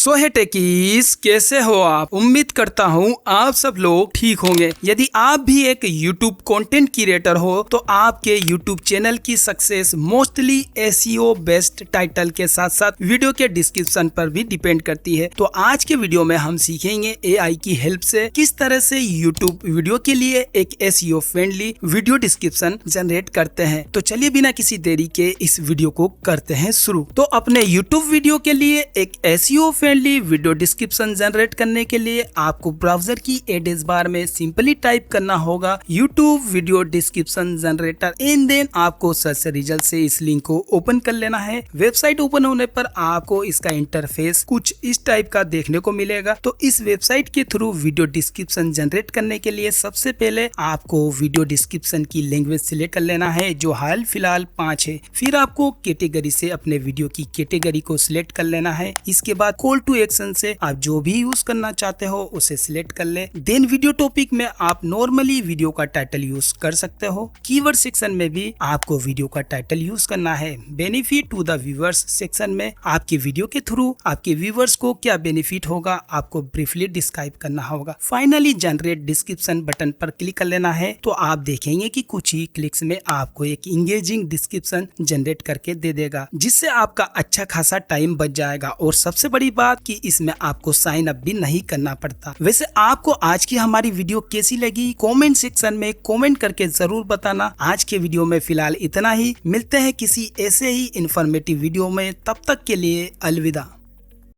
सो है टेकीज, कैसे हो आप? उम्मीद करता हूँ आप सब लोग ठीक होंगे। यदि आप भी एक YouTube कंटेंट क्रिएटर हो तो आपके YouTube चैनल की success mostly SEO based title के साथ साथ वीडियो के डिस्क्रिप्शन पर भी डिपेंड करती है। तो आज के वीडियो में हम सीखेंगे AI की हेल्प से किस तरह से YouTube वीडियो के लिए एक SEO friendly video description generate करते हैं। तो चलिए बिना किसी देरी के इस वीडियो को करते हैं शुरू। तो अपने YouTube वीडियो के लिए एक SEO friendly video description generate करने के लिए आपको ब्राउजर की एड्रेस बार में सिंपली टाइप करना होगा YouTube video description generator and then आपको सर्च रिजल्ट से इस लिंक को ओपन कर लेना है। वेबसाइट ओपन होने पर आपको इसका इंटरफेस कुछ इस टाइप का देखने को मिलेगा। तो इस वेबसाइट के थ्रू वीडियो डिस्क्रिप्शन जनरेट करने के लिए सबसे पहले आपको वीडियो डिस्क्रिप्शन की लैंग्वेज सिलेक्ट कर लेना है जो हाल फिलहाल 5 है। फिर आपको कैटेगरी से अपने वीडियो की कैटेगरी को सिलेक्ट कर लेना है। इसके बाद कॉल टू एक्शन से आप जो भी यूज करना चाहते हो उसे सिलेक्ट कर ले। देन वीडियो टॉपिक में आप नॉर्मली वीडियो का टाइटल यूज कर सकते हो। कीवर्ड सेक्शन में भी आपको वीडियो का टाइटल यूज करना है। Benefit to the viewers section में आपके वीडियो के थ्रू आपके व्यूअर्स को क्या बेनिफिट होगा आपको ब्रीफली डिस्क्राइब करना होगा। फाइनली जनरेट डिस्क्रिप्शन बटन पर क्लिक कर लेना है। तो आप देखेंगे कि कुछ ही क्लिक्स में आपको एक इंगेजिंग डिस्क्रिप्शन जनरेट करके दे देगा जिससे आपका अच्छा खासा टाइम बच जाएगा। और सबसे बड़ी बात कि इसमें आपको साइन अप भी नहीं करना पड़ता। वैसे आपको आज की हमारी वीडियो कैसी लगी कमेंट सेक्शन में कमेंट करके जरूर बताना। आज के वीडियो में फिलहाल इतना ही। मिलते हैं किसी ऐसे ही इंफॉर्मेटिव वीडियो में, तब तक के लिए अलविदा।